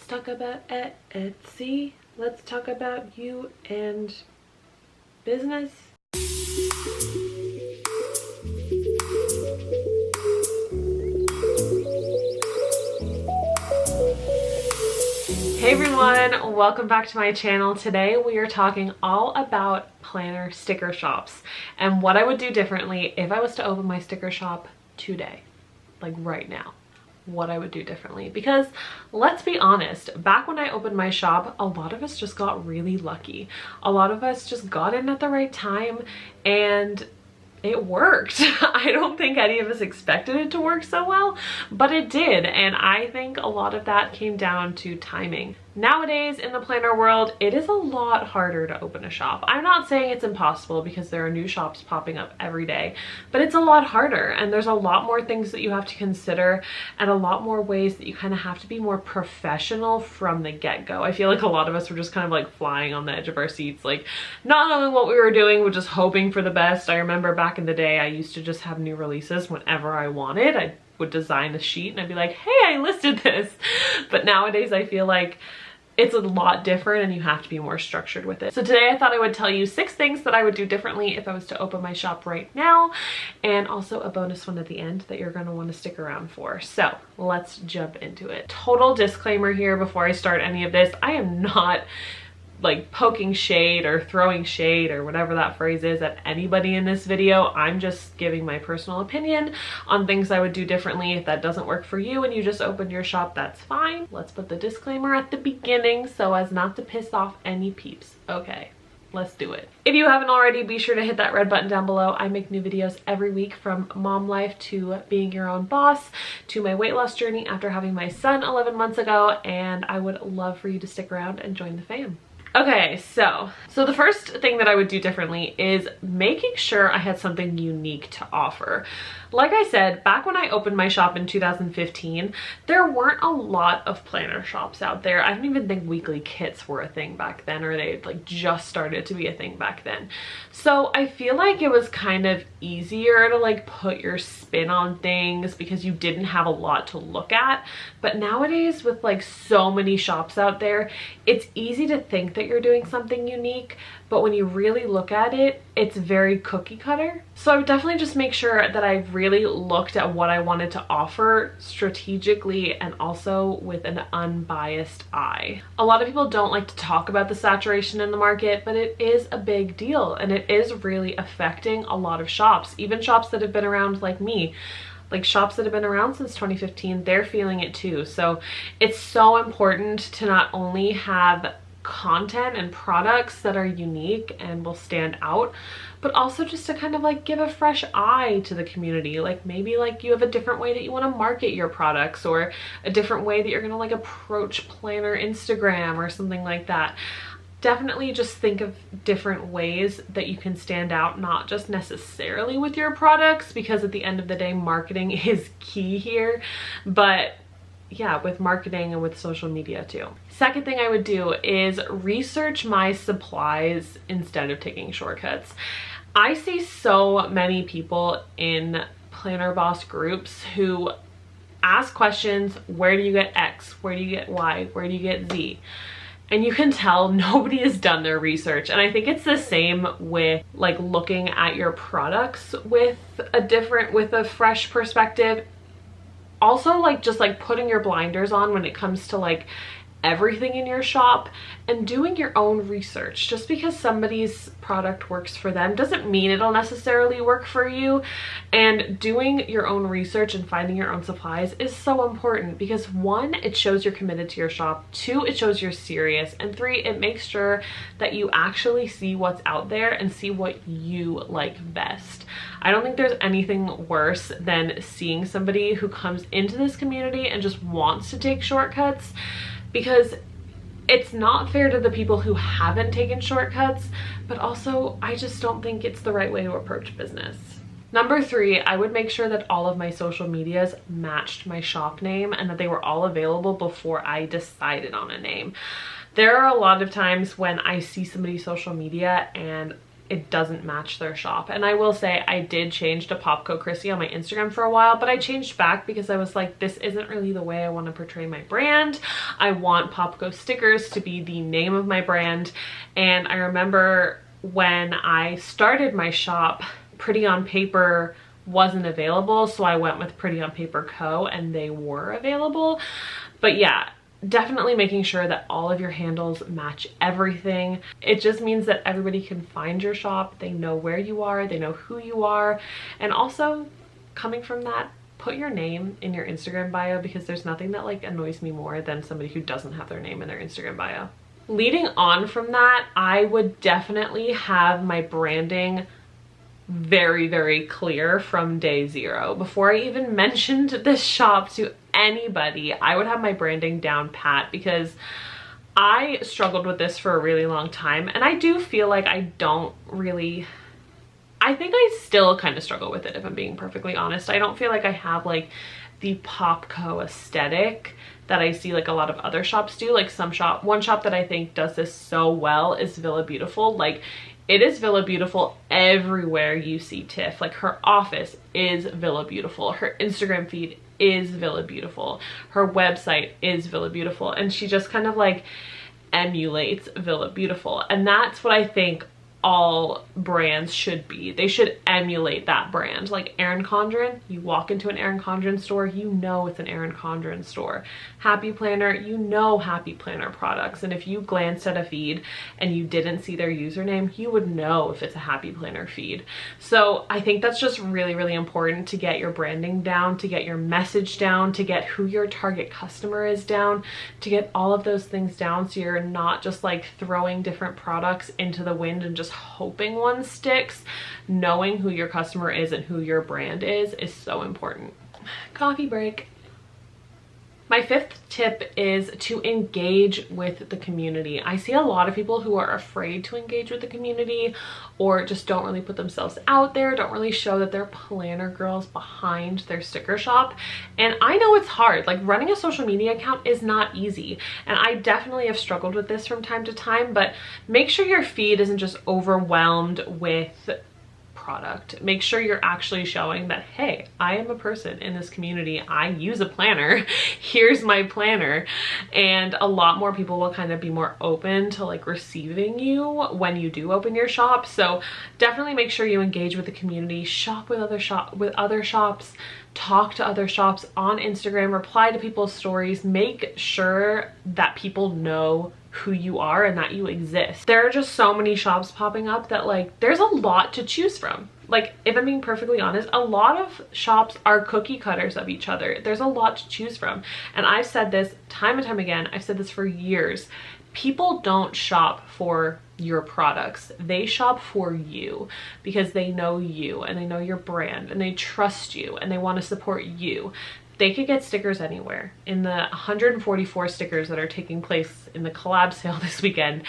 talk about Etsy. Let's talk about you and business. Hey everyone, welcome back to my channel. Today we are talking all about planner sticker shops and what I would do differently if I was to open my sticker shop today, like right now. What I would do differently, because let's be honest, back when I opened my shop, a lot of us just got really lucky. A lot of us just got in at the right time and it worked. I don't think any of us expected it to work so well, but it did, and I think a lot of that came down to timing. Nowadays in the planner world, it is a lot harder to open a shop. I'm not saying it's impossible because there are new shops popping up every day, but it's a lot harder and there's a lot more things that you have to consider and a lot more ways that you kind of have to be more professional from the get-go. I feel like a lot of us were just kind of like flying on the edge of our seats, like not knowing what we were doing, but just hoping for the best. I remember back in the day, I used to just have new releases whenever I wanted. I would design a sheet and I'd be like, hey, I listed this. But nowadays I feel like it's a lot different and you have to be more structured with it. So today I thought I would tell you 6 things that I would do differently if I was to open my shop right now, and also a bonus one at the end that you're gonna wanna stick around for. So let's jump into it. Total disclaimer here before I start any of this, I am not like poking shade or throwing shade or whatever that phrase is at anybody in this video. I'm just giving my personal opinion on things I would do differently. If that doesn't work for you and you just opened your shop, that's fine. Let's put the disclaimer at the beginning so as not to piss off any peeps. Okay, let's do it. If you haven't already, be sure to hit that red button down below. I make new videos every week, from mom life to being your own boss to my weight loss journey after having my son 11 months ago, and I would love for you to stick around and join the fam. Okay, so the first thing that I would do differently is making sure I had something unique to offer. Like I said, back when I opened my shop in 2015, there weren't a lot of planner shops out there. I don't even think weekly kits were a thing back then, or they like just started to be a thing back then. So I feel like it was kind of easier to like put your spin on things because you didn't have a lot to look at. But nowadays with like so many shops out there, it's easy to think that you're doing something unique, but when you really look at it, it's very cookie cutter. So I would definitely just make sure that I really looked at what I wanted to offer strategically and also with an unbiased eye. A lot of people don't like to talk about the saturation in the market, but it is a big deal and it is really affecting a lot of shops, even shops that have been around like me. Like shops that have been around since 2015, they're feeling it too. So it's so important to not only have content and products that are unique and will stand out, but also just to kind of like give a fresh eye to the community. Like maybe like you have a different way that you want to market your products, or a different way that you're gonna like approach planner Instagram or something like that. Definitely just think of different ways that you can stand out, not just necessarily with your products, because at the end of the day, marketing is key here, but yeah, with marketing and with social media too. Second thing I would do is research my supplies instead of taking shortcuts. I see so many people in Planner Boss groups who ask questions, where do you get X? Where do you get Y? Where do you get Z? And you can tell nobody has done their research. And I think it's the same with like looking at your products with a fresh perspective. Also, like just like putting your blinders on when it comes to like everything in your shop and doing your own research. Just because somebody's product works for them doesn't mean it'll necessarily work for you. And doing your own research and finding your own supplies is so important because 1, it shows you're committed to your shop, 2, it shows you're serious, and 3, it makes sure that you actually see what's out there and see what you like best. I don't think there's anything worse than seeing somebody who comes into this community and just wants to take shortcuts, because it's not fair to the people who haven't taken shortcuts, but also I just don't think it's the right way to approach business. Number 3, I would make sure that all of my social medias matched my shop name and that they were all available before I decided on a name. There are a lot of times when I see somebody's social media and it doesn't match their shop. And I will say I did change to POPCO Chrissy on my Instagram for a while, but I changed back because I was like, this isn't really the way I want to portray my brand. I want POPCO stickers to be the name of my brand. And I remember when I started my shop, Pretty on Paper wasn't available, so I went with Pretty on Paper Co. and they were available. But yeah, definitely making sure that all of your handles match everything. It just means that everybody can find your shop, they know where you are, they know who you are. And also, coming from that, put your name in your Instagram bio, because there's nothing that like annoys me more than somebody who doesn't have their name in their Instagram bio. Leading on from that, I would definitely have my branding very, very clear from day zero. Before I even mentioned this shop to anybody, I would have my branding down pat, because I struggled with this for a really long time, and I do feel like I think I still kind of struggle with it, if I'm being perfectly honest. I don't feel like I have like the POPCO aesthetic that I see like a lot of other shops do. Like one shop that I think does this so well is Villa Beautiful. Like, it is Villa Beautiful everywhere you see Tiff. Like, her office is Villa Beautiful. Her Instagram feed is Villa Beautiful. Her website is Villa Beautiful. And she just kind of like emulates Villa Beautiful. And that's what I think all brands should be. They should emulate that brand. Like Erin Condren, you walk into an Erin Condren store, you know it's an Erin Condren store. Happy Planner, you know Happy Planner products. And if you glanced at a feed and you didn't see their username, you would know if it's a Happy Planner feed. So I think that's just really, really important to get your branding down, to get your message down, to get who your target customer is down, to get all of those things down, so you're not just like throwing different products into the wind and just hoping one sticks. Knowing who your customer is and who your brand is so important. Coffee break. My fifth tip is to engage with the community. I see a lot of people who are afraid to engage with the community, or just don't really put themselves out there, don't really show that they're planner girls behind their sticker shop. And I know it's hard. Like, running a social media account is not easy. And I definitely have struggled with this from time to time, but make sure your feed isn't just overwhelmed with product. Make sure you're actually showing that, hey, I am a person in this community. I use a planner. Here's my planner. And a lot more people will kind of be more open to like receiving you when you do open your shop. So definitely make sure you engage with the community, shop with other shops, talk to other shops on Instagram, reply to people's stories. Make sure that people know who you are and that you exist. There are just so many shops popping up that like there's a lot to choose from. Like, if I'm being perfectly honest, a lot of shops are cookie cutters of each other. There's a lot to choose from. And I've said this time and time again, I've said this for years. People don't shop for your products. They shop for you because they know you and they know your brand and they trust you and they want to support you. They could get stickers anywhere. In the 144 stickers that are taking place in the collab sale this weekend,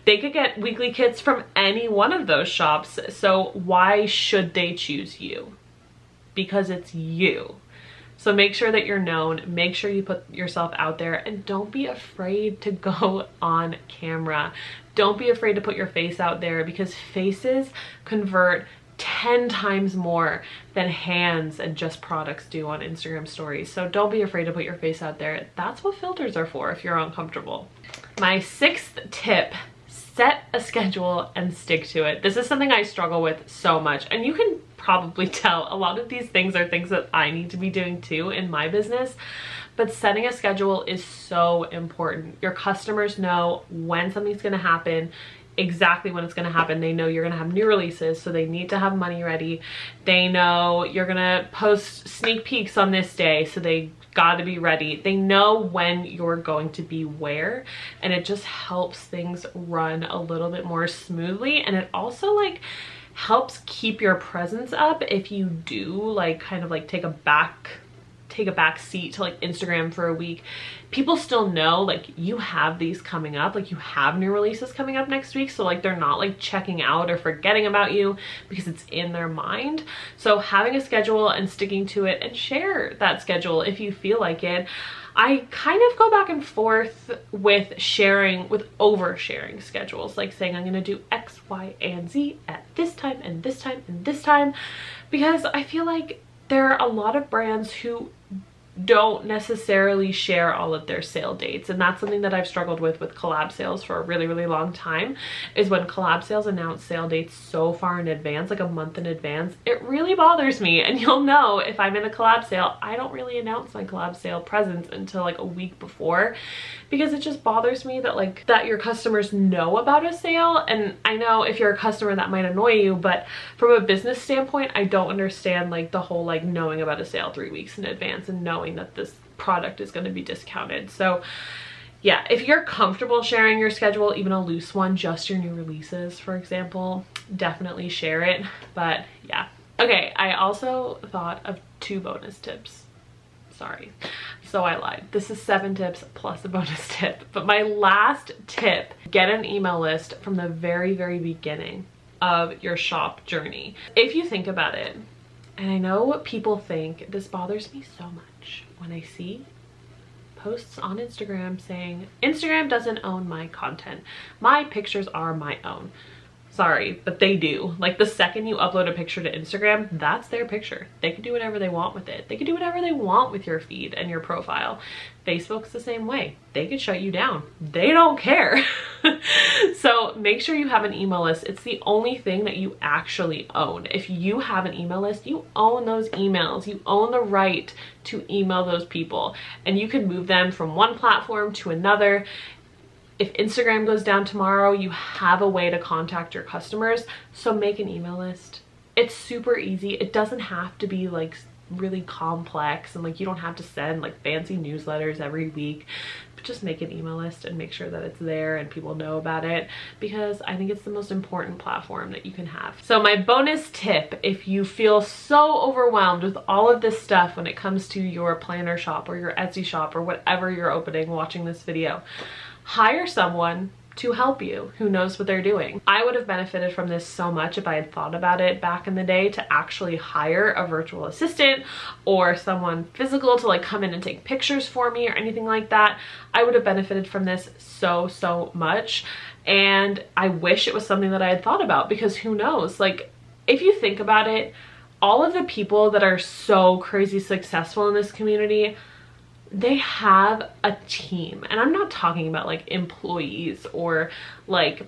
they could get weekly kits from any one of those shops. So why should they choose you? Because it's you. So make sure that you're known, make sure you put yourself out there, and don't be afraid to go on camera. Don't be afraid to put your face out there, because faces convert 10 times more than hands and just products do on Instagram stories. So don't be afraid to put your face out there. That's what filters are for if you're uncomfortable. My sixth tip, set a schedule and stick to it. This is something I struggle with so much, and you can probably tell a lot of these things are things that I need to be doing too in my business. But setting a schedule is so important. Your customers know when something's going to happen, exactly when it's going to happen. They know you're going to have new releases, so they need to have money ready. They know you're going to post sneak peeks on this day, so they got to be ready. They know when you're going to be where, and it just helps things run a little bit more smoothly. And it also like helps keep your presence up if you do like kind of like take a back seat to like Instagram for a week. People still know like you have these coming up, like you have new releases coming up next week, so like they're not like checking out or forgetting about you because it's in their mind. So having a schedule and sticking to it, and share that schedule if you feel like it. I kind of go back and forth with oversharing schedules, like saying I'm gonna do X, Y, and Z at this time and this time and this time, because I feel like there are a lot of brands who don't necessarily share all of their sale dates, and that's something that I've struggled with collab sales for a really long time, is when collab sales announce sale dates so far in advance, like a month in advance. It really bothers me, and you'll know if I'm in a collab sale, I don't really announce my collab sale presence until like a week before, because it just bothers me that your customers know about a sale. And I know if you're a customer that might annoy you, but from a business standpoint, I don't understand like the whole like knowing about a sale 3 weeks in advance and knowing that this product is going to be discounted. So yeah, if you're comfortable sharing your schedule, even a loose one, just your new releases, for example, definitely share it. But yeah. Okay, I also thought of 2 bonus tips. Sorry. So I lied. This is 7 tips plus a bonus tip. But my last tip, get an email list from the very beginning of your shop journey. If you think about it, and I know what people think, this bothers me so much when I see posts on Instagram saying, Instagram doesn't own my content. My pictures are my own. Sorry, but they do. Like the second you upload a picture to Instagram, that's their picture. They can do whatever they want with it. They can do whatever they want with your feed and your profile. Facebook's the same way. They could shut you down. They don't care. So make sure you have an email list. It's the only thing that you actually own. If you have an email list, you own those emails. You own the right to email those people, and you can move them from one platform to another. If Instagram goes down tomorrow, you have a way to contact your customers. So make an email list. It's super easy. It doesn't have to be like really complex, and like you don't have to send like fancy newsletters every week, but just make an email list and make sure that it's there and people know about it, because I think it's the most important platform that you can have. So my bonus tip, if you feel so overwhelmed with all of this stuff when it comes to your planner shop or your Etsy shop or whatever you're opening watching this video, hire someone to help you who knows what they're doing. I would have benefited from this so much if I had thought about it back in the day, to actually hire a virtual assistant or someone physical to like come in and take pictures for me or anything like that. I would have benefited from this so much, and I wish it was something that I had thought about, because who knows, like if you think about it, all of the people that are so crazy successful in this community, they have a team. And I'm not talking about like employees or like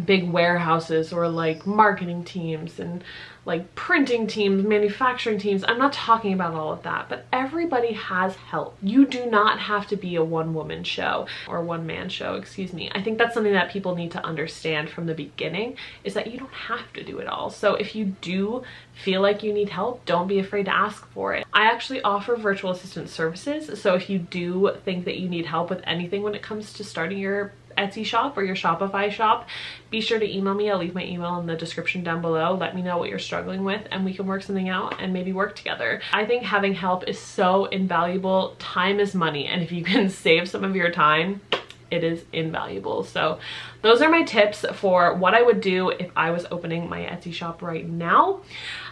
big warehouses or like marketing teams and like printing teams, manufacturing teams. I'm not talking about all of that, but everybody has help. You do not have to be a one-woman show or one-man show, excuse me. I think that's something that people need to understand from the beginning, is that you don't have to do it all. So if you do feel like you need help, don't be afraid to ask for it. I actually offer virtual assistant services. So if you do think that you need help with anything when it comes to starting your Etsy shop or your Shopify shop, be sure to email me. I'll leave my email in the description down below. Let me know what you're struggling with and we can work something out and maybe work together. I think having help is so invaluable. Time is money, and if you can save some of your time, it is invaluable. So those are my tips for what I would do if I was opening my Etsy shop right now.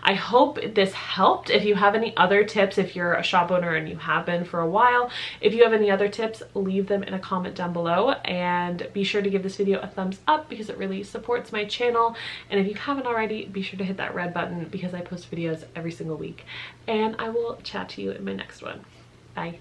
I hope this helped. If you have any other tips, if you're a shop owner and you have been for a while, if you have any other tips, leave them in a comment down below, and be sure to give this video a thumbs up because it really supports my channel. And if you haven't already, be sure to hit that red button because I post videos every single week, and I will chat to you in my next one. Bye.